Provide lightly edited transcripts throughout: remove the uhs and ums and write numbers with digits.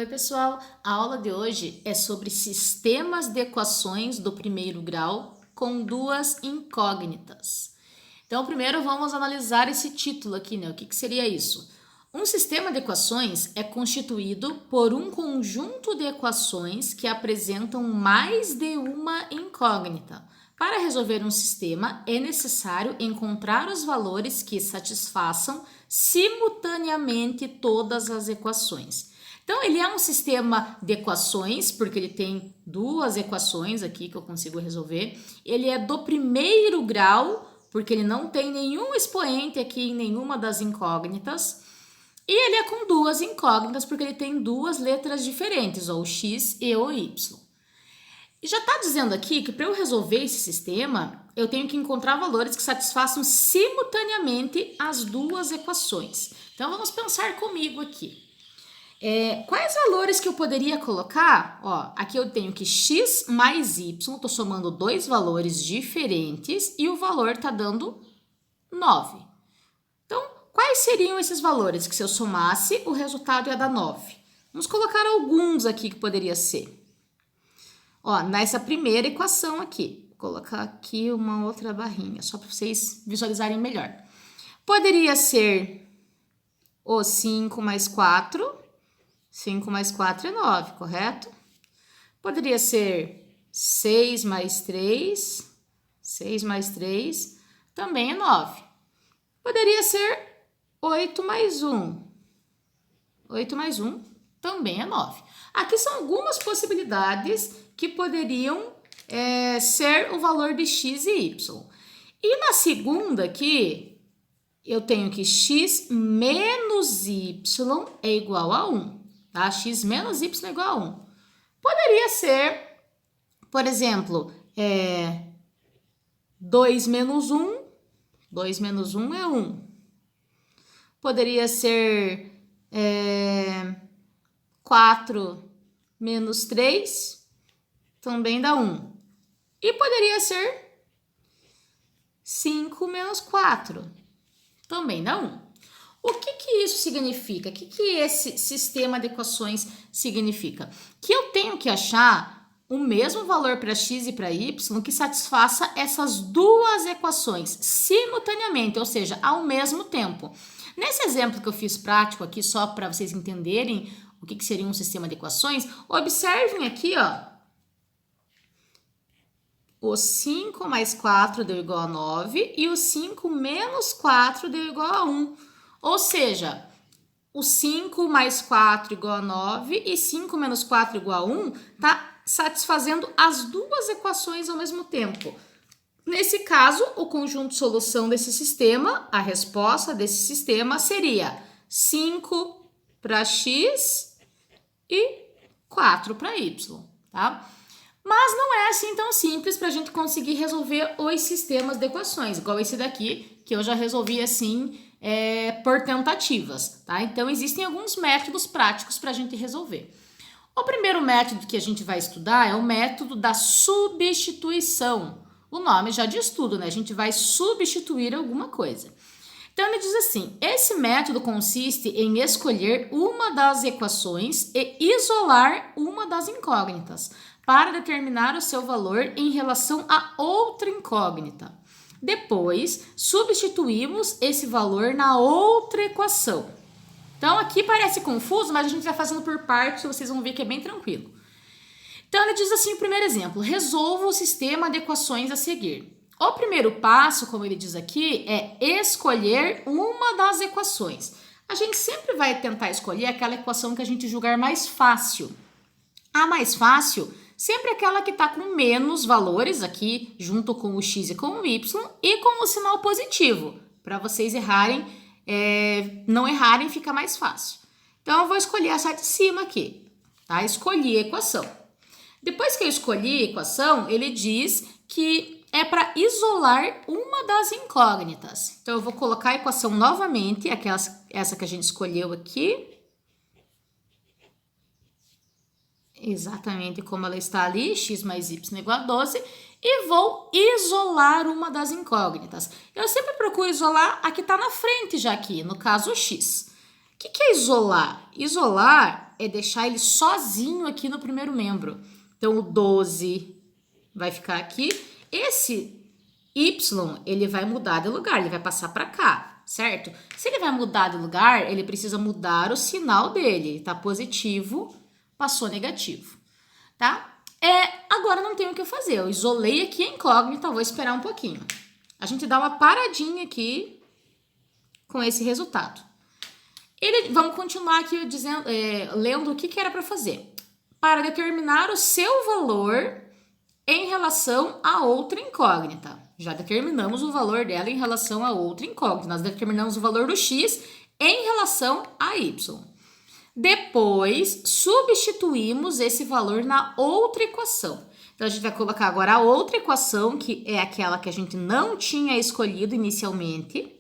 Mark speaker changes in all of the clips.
Speaker 1: Oi, pessoal! A aula de hoje é sobre sistemas de equações do primeiro grau com duas incógnitas. Então, primeiro vamos analisar esse título aqui, né? O que seria isso? Um sistema de equações é constituído por um conjunto de equações que apresentam mais de uma incógnita. Para resolver um sistema, é necessário encontrar os valores que satisfaçam simultaneamente todas as equações. Então, ele é um sistema de equações, porque ele tem duas equações aqui que eu consigo resolver. Ele é do primeiro grau, porque ele não tem nenhum expoente aqui em nenhuma das incógnitas. E ele é com duas incógnitas, porque ele tem duas letras diferentes, o x e o y. E já está dizendo aqui que para eu resolver esse sistema, eu tenho que encontrar valores que satisfaçam simultaneamente as duas equações. Então, vamos pensar comigo aqui. Quais valores que eu poderia colocar? Ó, aqui eu tenho que x mais y, estou somando dois valores diferentes e o valor está dando 9. Então, quais seriam esses valores que se eu somasse, o resultado ia dar 9? Vamos colocar alguns aqui que poderia ser. Ó, nessa primeira equação aqui, vou colocar aqui uma outra barrinha, só para vocês visualizarem melhor. Poderia ser o 5 mais 4... 5 mais 4 é 9, correto? Poderia ser 6 mais 3. 6 mais 3 também é 9. Poderia ser 8 mais 1. 8 mais 1 também é 9. Aqui são algumas possibilidades que poderiam ser o valor de x e y. E na segunda aqui, eu tenho que x menos y é igual a 1. Tá? X menos y é igual a 1. Poderia ser, por exemplo, 2 menos 1. 2 menos 1 é 1. Poderia ser 4 menos 3, também dá 1. E poderia ser 5 menos 4, também dá 1. O que isso significa? O que esse sistema de equações significa? Que eu tenho que achar o mesmo valor para x e para y que satisfaça essas duas equações simultaneamente, ou seja, ao mesmo tempo. Nesse exemplo que eu fiz prático aqui, só para vocês entenderem o que seria um sistema de equações, observem aqui, ó. O 5 mais 4 deu igual a 9 e o 5 menos 4 deu igual a 1. Ou seja, o 5 mais 4 igual a 9 e 5 menos 4 igual a 1 está satisfazendo as duas equações ao mesmo tempo. Nesse caso, o conjunto de solução desse sistema, a resposta desse sistema seria 5 para x e 4 para y, tá? Mas não é assim tão simples para a gente conseguir resolver os sistemas de equações, igual esse daqui, que eu já resolvi assim por tentativas, tá? Então, existem alguns métodos práticos para a gente resolver. O primeiro método que a gente vai estudar é o método da substituição. O nome já diz tudo, né? A gente vai substituir alguma coisa. Então, ele diz assim, esse método consiste em escolher uma das equações e isolar uma das incógnitas para determinar o seu valor em relação a outra incógnita. Depois, substituímos esse valor na outra equação. Então, aqui parece confuso, mas a gente vai fazendo por partes, vocês vão ver que é bem tranquilo. Então, ele diz assim, o primeiro exemplo, resolva o sistema de equações a seguir. O primeiro passo, como ele diz aqui, é escolher uma das equações. A gente sempre vai tentar escolher aquela equação que a gente julgar mais fácil. A mais fácil sempre aquela que está com menos valores aqui, junto com o x e com o y, e com o sinal positivo, para vocês não errarem, fica mais fácil. Então, eu vou escolher essa de cima aqui, tá? Escolhi a equação. Depois que eu escolhi a equação, ele diz que é para isolar uma das incógnitas. Então, eu vou colocar a equação novamente, essa que a gente escolheu aqui, exatamente como ela está ali, x mais y igual a 12, e vou isolar uma das incógnitas. Eu sempre procuro isolar a que está na frente já aqui, no caso o x. O que é isolar? Isolar é deixar ele sozinho aqui no primeiro membro. Então, o 12 vai ficar aqui. Esse y, ele vai mudar de lugar, ele vai passar para cá, certo? Se ele vai mudar de lugar, ele precisa mudar o sinal dele. Ele tá positivo, passou negativo, tá? Agora não tem o que eu fazer. Eu isolei aqui a incógnita, vou esperar um pouquinho. A gente dá uma paradinha aqui com esse resultado. Vamos continuar aqui dizendo, lendo o que era para fazer. Para determinar o seu valor em relação a outra incógnita. Já determinamos o valor dela em relação a outra incógnita. Nós determinamos o valor do x em relação a y. Depois, substituímos esse valor na outra equação. Então, a gente vai colocar agora a outra equação, que é aquela que a gente não tinha escolhido inicialmente.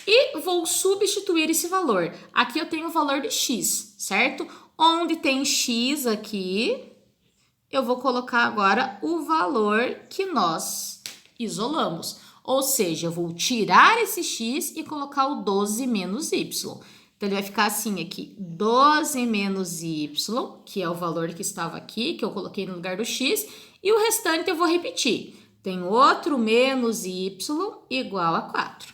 Speaker 1: E vou substituir esse valor. Aqui eu tenho o valor de x, certo? Onde tem x aqui, eu vou colocar agora o valor que nós isolamos. Ou seja, eu vou tirar esse x e colocar o 12 menos y. Então, ele vai ficar assim aqui, 12 menos y, que é o valor que estava aqui, que eu coloquei no lugar do x. E o restante eu vou repetir. Tem outro menos y igual a 4.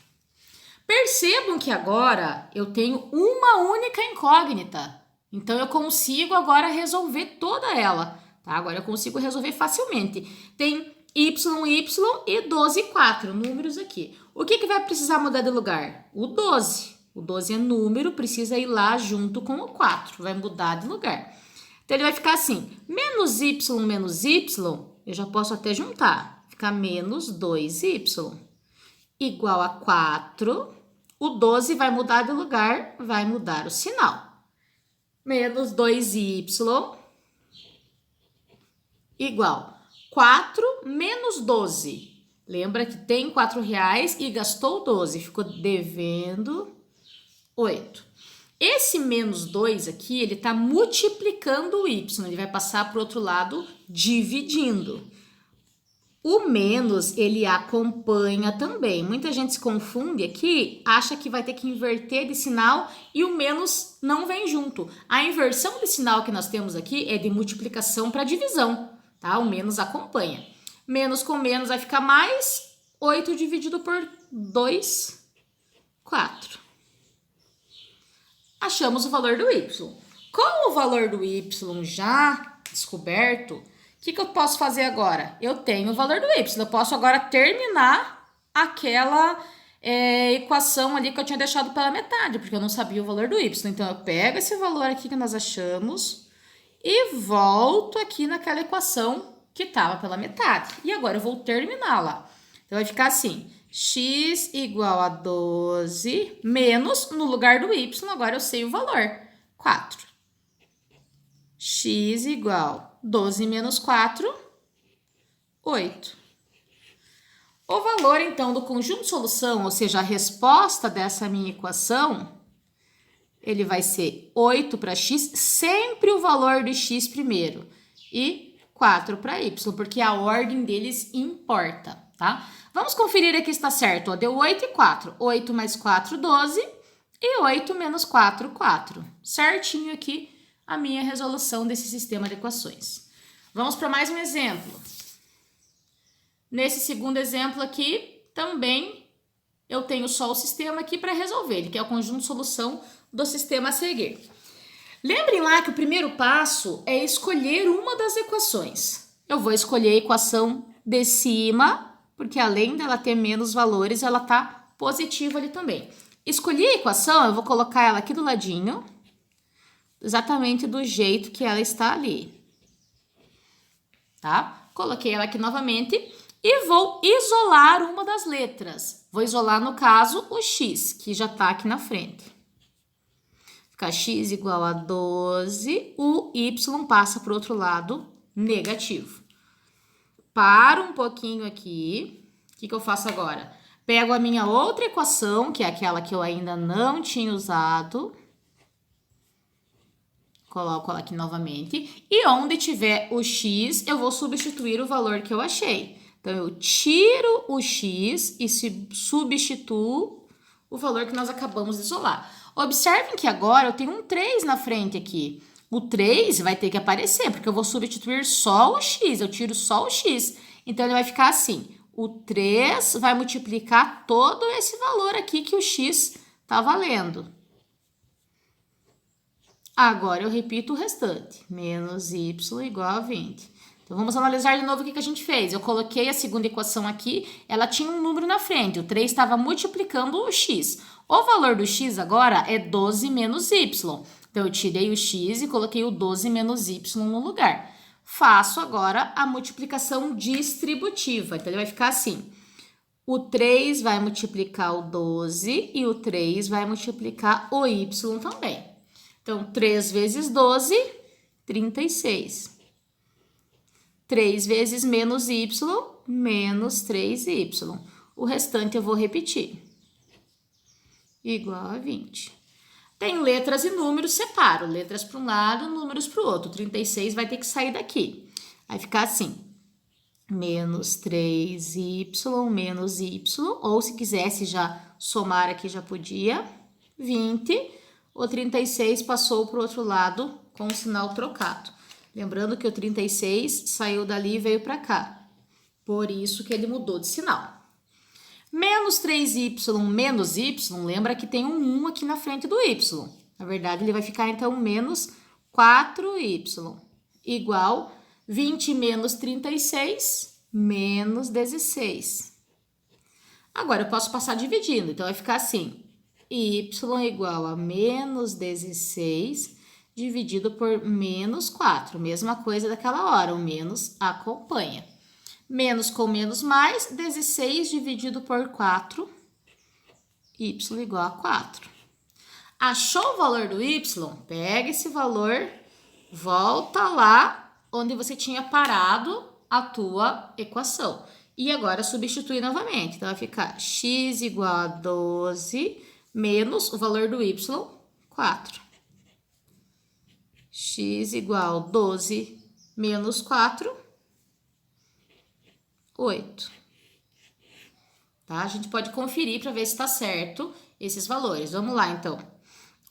Speaker 1: Percebam que agora eu tenho uma única incógnita. Então, eu consigo agora resolver toda ela. Tá? Agora eu consigo resolver facilmente. Tem y e 12 e 4, números aqui. O que vai precisar mudar de lugar? O 12. O 12 é número, precisa ir lá junto com o 4. Vai mudar de lugar. Então, ele vai ficar assim. Menos y, eu já posso até juntar. Ficar menos 2y. Igual a 4. O 12 vai mudar de lugar, vai mudar o sinal. Menos 2y igual 4 menos 12. Lembra que tem R$4 e gastou 12, ficou devendo 8. Esse menos 2 aqui, ele está multiplicando o y, ele vai passar para o outro lado dividindo. O menos, ele acompanha também. Muita gente se confunde aqui, acha que vai ter que inverter de sinal e o menos não vem junto. A inversão de sinal que nós temos aqui é de multiplicação para divisão, tá? O menos acompanha. Menos com menos vai ficar mais 8 dividido por 2, 4. Achamos o valor do y. Com o valor do y já descoberto, o que eu posso fazer agora? Eu tenho o valor do y. Eu posso agora terminar aquela equação ali que eu tinha deixado pela metade, porque eu não sabia o valor do y. Então, eu pego esse valor aqui que nós achamos e volto aqui naquela equação que estava pela metade. E agora eu vou terminá-la. Então, vai ficar assim, x igual a 12 menos, no lugar do y, agora eu sei o valor, 4. X igual 12 menos 4, 8. O valor, então, do conjunto de solução, ou seja, a resposta dessa minha equação, ele vai ser 8 para x, sempre o valor de x primeiro, e 4 para y, porque a ordem deles importa, tá? Vamos conferir aqui se está certo. Ó, deu 8 e 4. 8 mais 4, 12, e 8 menos 4, 4. Certinho aqui a minha resolução desse sistema de equações. Vamos para mais um exemplo. Nesse segundo exemplo aqui, também eu tenho só o sistema aqui para resolver, ele que é o conjunto de solução do sistema a seguir. Lembrem lá que o primeiro passo é escolher uma das equações. Eu vou escolher a equação de cima, porque além dela ter menos valores, ela está positiva ali também. Escolhi a equação, eu vou colocar ela aqui do ladinho, exatamente do jeito que ela está ali. Tá? Coloquei ela aqui novamente e vou isolar uma das letras. Vou isolar, no caso, o x, que já está aqui na frente. Fica x igual a 12, o y passa para o outro lado, negativo. Paro um pouquinho aqui. O que eu faço agora? Pego a minha outra equação, que é aquela que eu ainda não tinha usado. Coloco ela aqui novamente. E onde tiver o x, eu vou substituir o valor que eu achei. Então, eu tiro o x e substituo o valor que nós acabamos de isolar. Observem que agora eu tenho um 3 na frente aqui. O 3 vai ter que aparecer, porque eu vou substituir só o x, eu tiro só o x. Então, ele vai ficar assim, o 3 vai multiplicar todo esse valor aqui que o x está valendo. Agora, eu repito o restante, menos y igual a 20. Então, vamos analisar de novo o que a gente fez. Eu coloquei a segunda equação aqui, ela tinha um número na frente, o 3 estava multiplicando o x. O valor do x agora é 12 menos y. Então, eu tirei o x e coloquei o 12 menos y no lugar. Faço agora a multiplicação distributiva. Então, ele vai ficar assim. O 3 vai multiplicar o 12 e o 3 vai multiplicar o y também. Então, 3 vezes 12, 36. 3 vezes menos y, menos 3y. O restante eu vou repetir. Igual a 20. Tem letras e números, separo. Letras para um lado, números para o outro. 36 vai ter que sair daqui. Vai ficar assim. Menos 3y, menos y. Ou se quisesse já somar aqui, já podia. 20. O 36 passou para o outro lado com o sinal trocado. Lembrando que o 36 saiu dali e veio para cá. Por isso que ele mudou de sinal. Menos 3y menos y, lembra que tem um 1 aqui na frente do y. Na verdade, ele vai ficar, então, menos 4y, igual 20 menos 36, menos 16. Agora, eu posso passar dividindo, então vai ficar assim, y igual a menos 16 dividido por menos 4. Mesma coisa daquela hora, o menos acompanha. Menos com menos mais, 16 dividido por 4, y igual a 4. Achou o valor do y? Pega esse valor, volta lá onde você tinha parado a tua equação. E agora substitui novamente. Então, vai ficar x igual a 12 menos o valor do y, 4. X igual a 12 menos 4, 8. Tá? A gente pode conferir para ver se está certo esses valores. Vamos lá, então.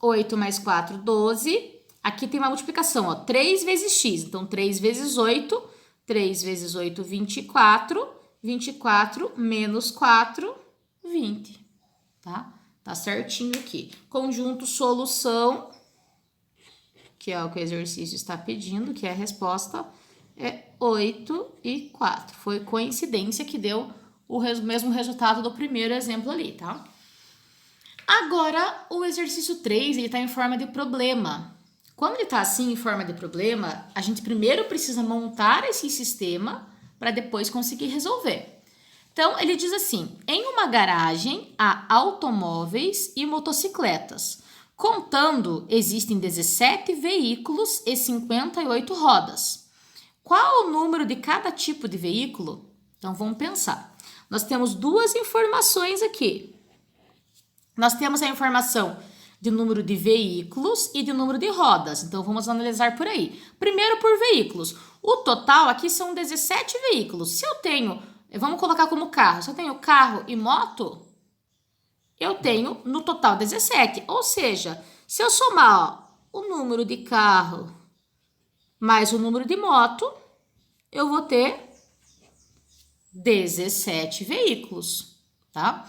Speaker 1: 8 mais 4, 12. Aqui tem uma multiplicação, ó. 3 vezes x. Então, 3 vezes 8. 3 vezes 8, 24. 24 menos 4, 20. Tá? Tá certinho aqui. Conjunto solução, que é o que o exercício está pedindo, que é a resposta, é 8 e 4. Foi coincidência que deu o mesmo resultado do primeiro exemplo ali, tá? Agora, o exercício 3, ele tá em forma de problema. Quando ele tá assim, em forma de problema, a gente primeiro precisa montar esse sistema para depois conseguir resolver. Então, ele diz assim, em uma garagem há automóveis e motocicletas. Contando, existem 17 veículos e 58 rodas. Qual o número de cada tipo de veículo? Então, vamos pensar. Nós temos duas informações aqui. Nós temos a informação de número de veículos e de número de rodas. Então, vamos analisar por aí. Primeiro, por veículos. O total aqui são 17 veículos. Se eu tenho, vamos colocar como carro. Se eu tenho carro e moto, eu tenho no total 17. Ou seja, se eu somar o número de carro mais o número de moto, eu vou ter 17 veículos, tá?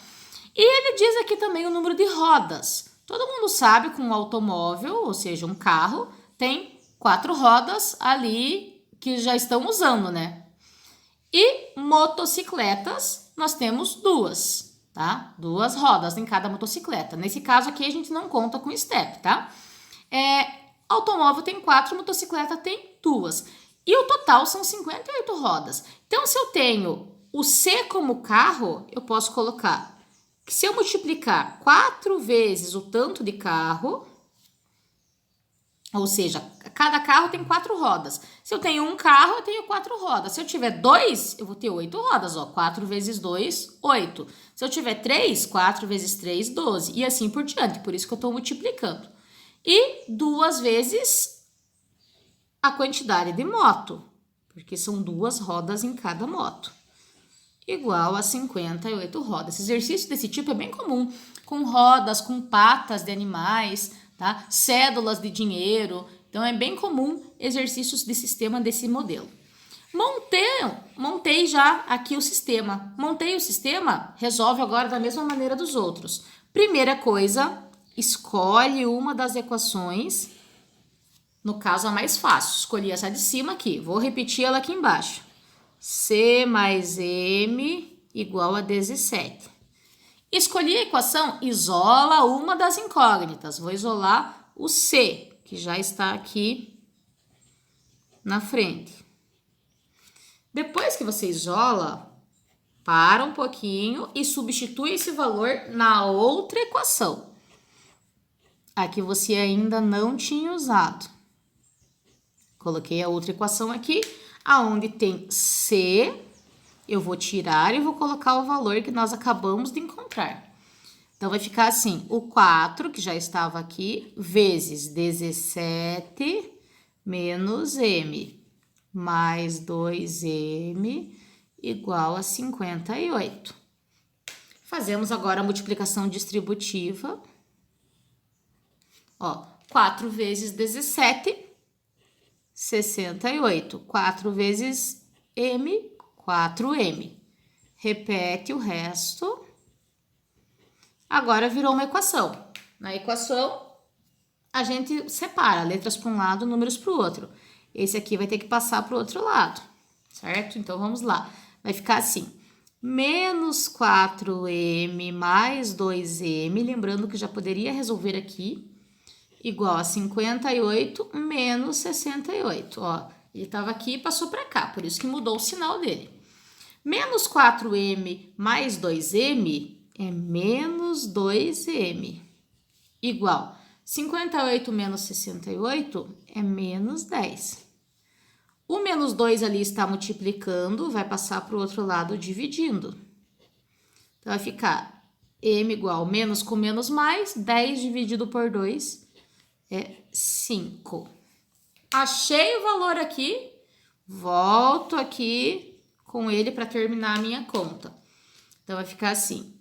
Speaker 1: E ele diz aqui também o número de rodas. Todo mundo sabe que um automóvel, ou seja, um carro, tem 4 rodas ali que já estão usando, né? E motocicletas, nós temos 2, tá? 2 rodas em cada motocicleta. Nesse caso aqui, a gente não conta com step, tá? Automóvel tem 4, motocicleta tem 2. E o total são 58 rodas. Então, se eu tenho o C como carro, eu posso colocar que se eu multiplicar 4 vezes o tanto de carro, ou seja, cada carro tem 4 rodas. Se eu tenho um carro, eu tenho 4 rodas. Se eu tiver 2, eu vou ter 8 rodas, ó. 4 vezes 2, 8. Se eu tiver 3, 4 vezes 3, 12. E assim por diante, por isso que eu estou multiplicando. E 2 vezes a quantidade de moto, porque são 2 rodas em cada moto, igual a 58 rodas. Esse exercício desse tipo é bem comum, com rodas, com patas de animais, tá? Cédulas de dinheiro. Então, é bem comum exercícios de sistema desse modelo. Montei já aqui o sistema. Montei o sistema, resolve agora da mesma maneira dos outros. Primeira coisa, escolhe uma das equações, no caso a mais fácil. Escolhi essa de cima aqui, vou repetir ela aqui embaixo. C mais M igual a 17. Escolhi a equação, isola uma das incógnitas. Vou isolar o C, que já está aqui na frente. Depois que você isola, para um pouquinho e substitui esse valor na outra equação. A que você ainda não tinha usado. Coloquei a outra equação aqui, aonde tem C, eu vou tirar e vou colocar o valor que nós acabamos de encontrar. Então, vai ficar assim, o 4, que já estava aqui, vezes 17 menos M, mais 2M igual a 58. Fazemos agora a multiplicação distributiva. Ó, 4 vezes 17, 68. 4 vezes M, 4M. Repete o resto. Agora virou uma equação. Na equação, a gente separa letras para um lado, números para o outro. Esse aqui vai ter que passar para o outro lado, certo? Então, vamos lá. Vai ficar assim, menos 4M mais 2M, lembrando que já poderia resolver aqui, igual a 58 menos 68. Ó, ele estava aqui e passou para cá, por isso que mudou o sinal dele. Menos 4M mais 2M é menos 2M, igual 58 menos 68 é menos 10. O menos 2 ali está multiplicando, vai passar para o outro lado dividindo. Então, vai ficar M igual menos com menos mais, 10 dividido por 2 é 5. Achei o valor aqui, volto aqui com ele para terminar a minha conta. Então, vai ficar assim,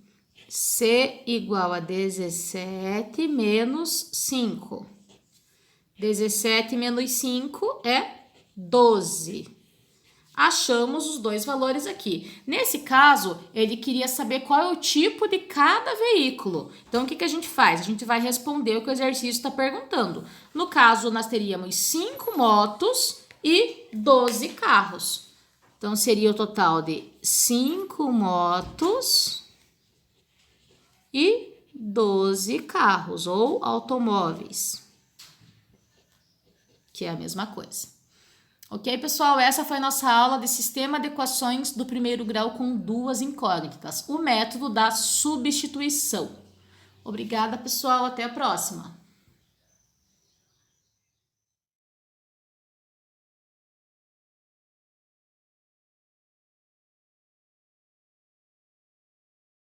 Speaker 1: C igual a 17 menos 5. 17 menos 5 é 12. Achamos os dois valores aqui. Nesse caso, ele queria saber qual é o tipo de cada veículo. Então, o que a gente faz? A gente vai responder o que o exercício está perguntando. No caso, nós teríamos 5 motos e 12 carros. Então, seria o total de 5 motos e 12 carros ou automóveis, que é a mesma coisa. Ok, pessoal? Essa foi a nossa aula de sistema de equações do primeiro grau com duas incógnitas, o método da substituição. Obrigada, pessoal. Até a próxima.